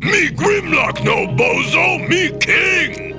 Me Grimlock no bozo, me king!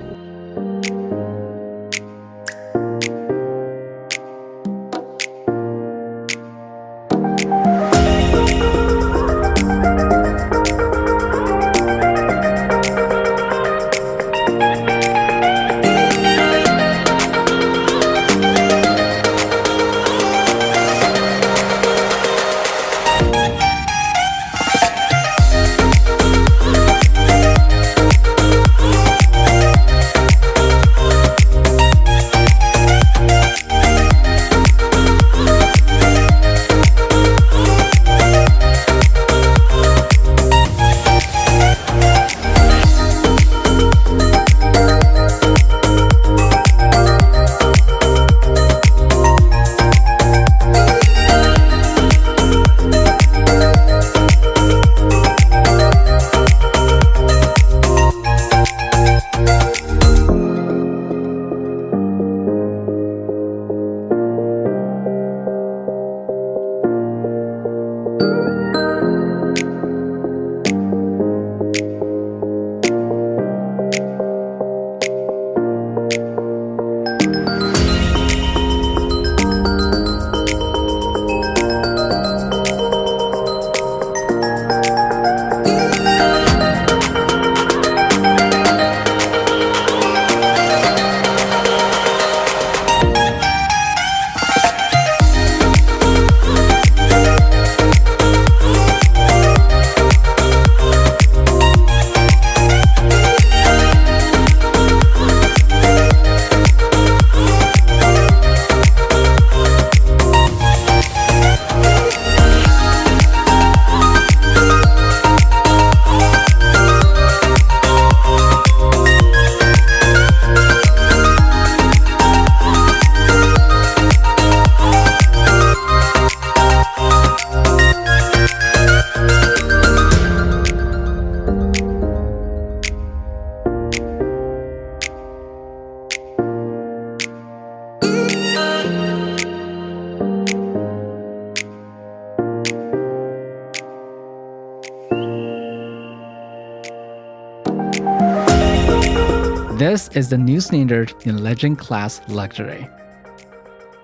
This is the new standard in Legend class luxury.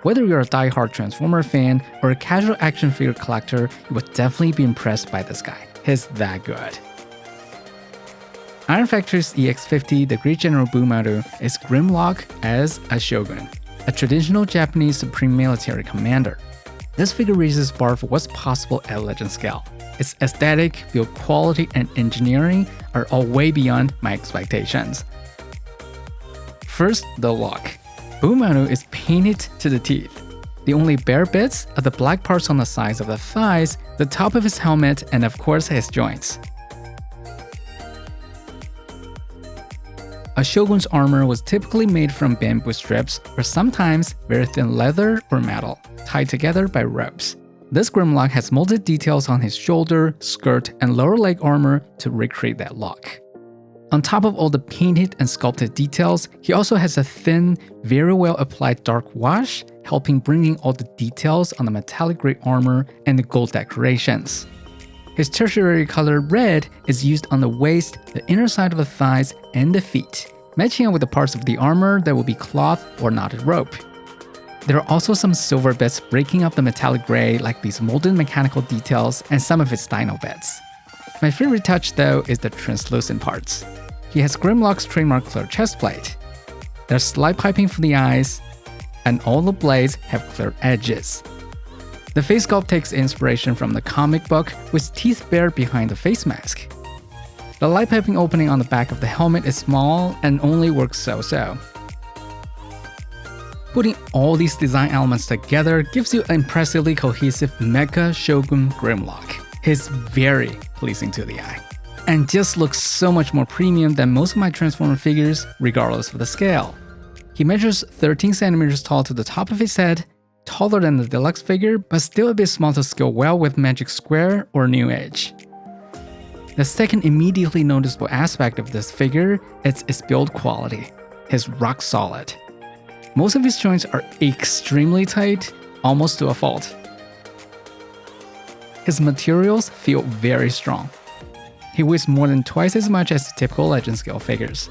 Whether you're a die-hard Transformer fan or a casual action figure collector, you would definitely be impressed by this guy. He's that good. Iron Factory's EX-50, the Great General Boohmaru, is Grimlock as a Shogun, a traditional Japanese supreme military commander. This figure raises the bar for what's possible at Legend scale. Its aesthetic, build quality, and engineering are all way beyond my expectations. First, the look. Boohmaru is painted to the teeth. The only bare bits are the black parts on the sides of the thighs, the top of his helmet, and of course his joints. A Shogun's armor was typically made from bamboo strips or sometimes very thin leather or metal, tied together by ropes. This Grimlock has molded details on his shoulder, skirt, and lower leg armor to recreate that look. On top of all the painted and sculpted details, he also has a thin, very well applied dark wash, helping bringing all the details on the metallic gray armor and the gold decorations. His tertiary color red is used on the waist, the inner side of the thighs, and the feet, matching up with the parts of the armor that will be cloth or knotted rope. There are also some silver bits breaking up the metallic gray like these molded mechanical details and some of his dino bits. My favorite touch though is the translucent parts. He has Grimlock's trademark clear chest plate. There's slight piping for the eyes, and all the blades have clear edges. The face sculpt takes inspiration from the comic book with teeth bare behind the face mask. The light piping opening on the back of the helmet is small and only works so-so. Putting all these design elements together gives you an impressively cohesive Mecha Shogun Grimlock. He's very pleasing to the eye, and just looks so much more premium than most of my Transformer figures, regardless of the scale. He measures 13 centimeters tall to the top of his head, taller than the Deluxe figure, but still a bit small to scale well with Magic Square or New Age. The second immediately noticeable aspect of this figure is its build quality. He's rock solid. Most of his joints are extremely tight, almost to a fault. His materials feel very strong. He weighs more than twice as much as typical legend scale figures.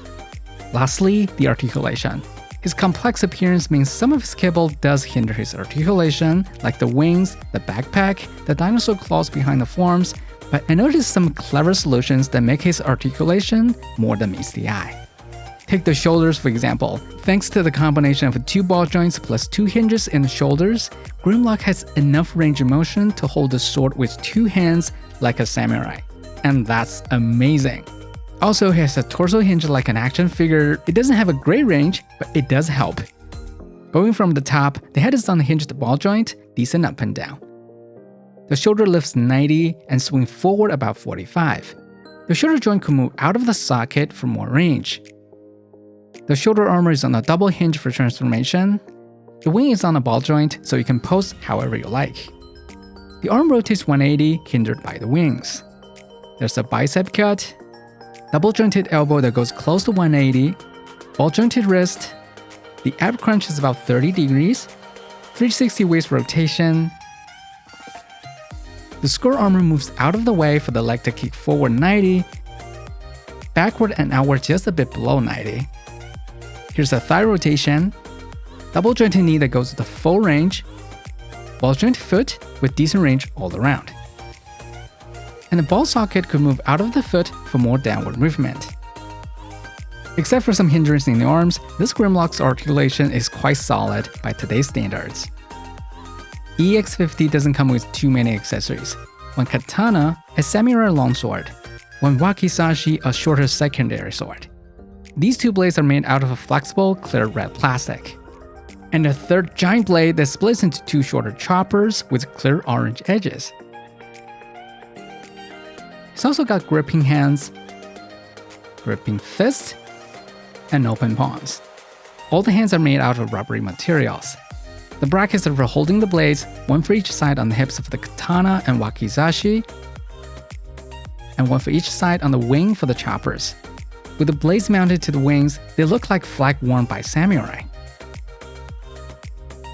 Lastly, the articulation. His complex appearance means some of his kibble does hinder his articulation, like the wings, the backpack, the dinosaur claws behind the forms, but I noticed some clever solutions that make his articulation more than meets the eye. Take the shoulders for example. Thanks to the combination of 2 ball joints plus 2 hinges in the shoulders, Grimlock has enough range of motion to hold the sword with 2 hands like a samurai. And that's amazing! Also, he has a torso hinge like an action figure. It doesn't have a great range, but it does help. Going from the top, the head is on the hinged ball joint, decent up and down. The shoulder lifts 90 and swing forward about 45. The shoulder joint could move out of the socket for more range. The shoulder armor is on a double hinge for transformation. The wing is on a ball joint, so you can pose however you like. The arm rotates 180, hindered by the wings. There's a bicep cut, double jointed elbow that goes close to 180, ball jointed wrist, the ab crunch is about 30 degrees, 360 waist rotation. The skull armor moves out of the way for the leg to kick forward 90, backward and outward just a bit below 90. Here's a thigh rotation, double jointed knee that goes the full range, ball jointed foot with decent range all around. And the ball socket could move out of the foot for more downward movement. Except for some hindrance in the arms, this Grimlock's articulation is quite solid by today's standards. EX-50 doesn't come with too many accessories. One katana, a samurai longsword. One wakizashi, a shorter secondary sword. These 2 blades are made out of a flexible, clear red plastic. And a third giant blade that splits into 2 shorter choppers with clear orange edges. It's also got gripping hands, gripping fists, and open palms. All the hands are made out of rubbery materials. The brackets are for holding the blades, one for each side on the hips of the katana and wakizashi, and one for each side on the wing for the choppers. With the blades mounted to the wings, they look like flag worn by samurai.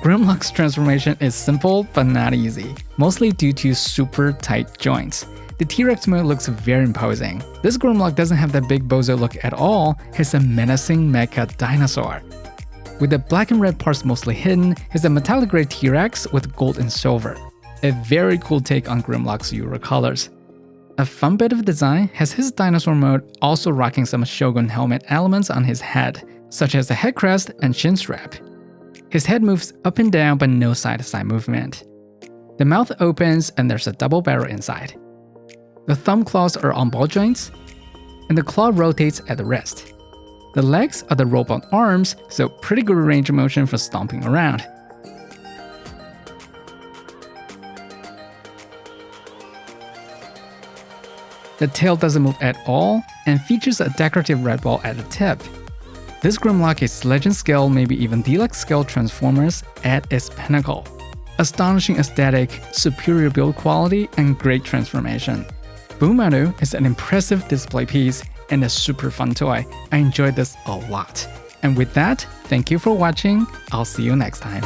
Grimlock's transformation is simple but not easy, mostly due to super tight joints. The T-Rex mode looks very imposing. This Grimlock doesn't have that big bozo look at all, he's a menacing mecha dinosaur. With the black and red parts mostly hidden, he's a metallic gray T-Rex with gold and silver. A very cool take on Grimlock's Euro colors. A fun bit of design has his dinosaur mode also rocking some Shogun helmet elements on his head, such as the head crest and chin strap. His head moves up and down but no side-to-side movement. The mouth opens and there's a double barrel inside. The thumb claws are on ball joints, and the claw rotates at the wrist. The legs are the robot arms, so pretty good range of motion for stomping around. The tail doesn't move at all, and features a decorative red ball at the tip. This Grimlock is legend scale, maybe even deluxe scale Transformers at its pinnacle. Astonishing aesthetic, superior build quality, and great transformation. Boohmaru is an impressive display piece and a super fun toy. I enjoyed this a lot. And with that, thank you for watching. I'll see you next time.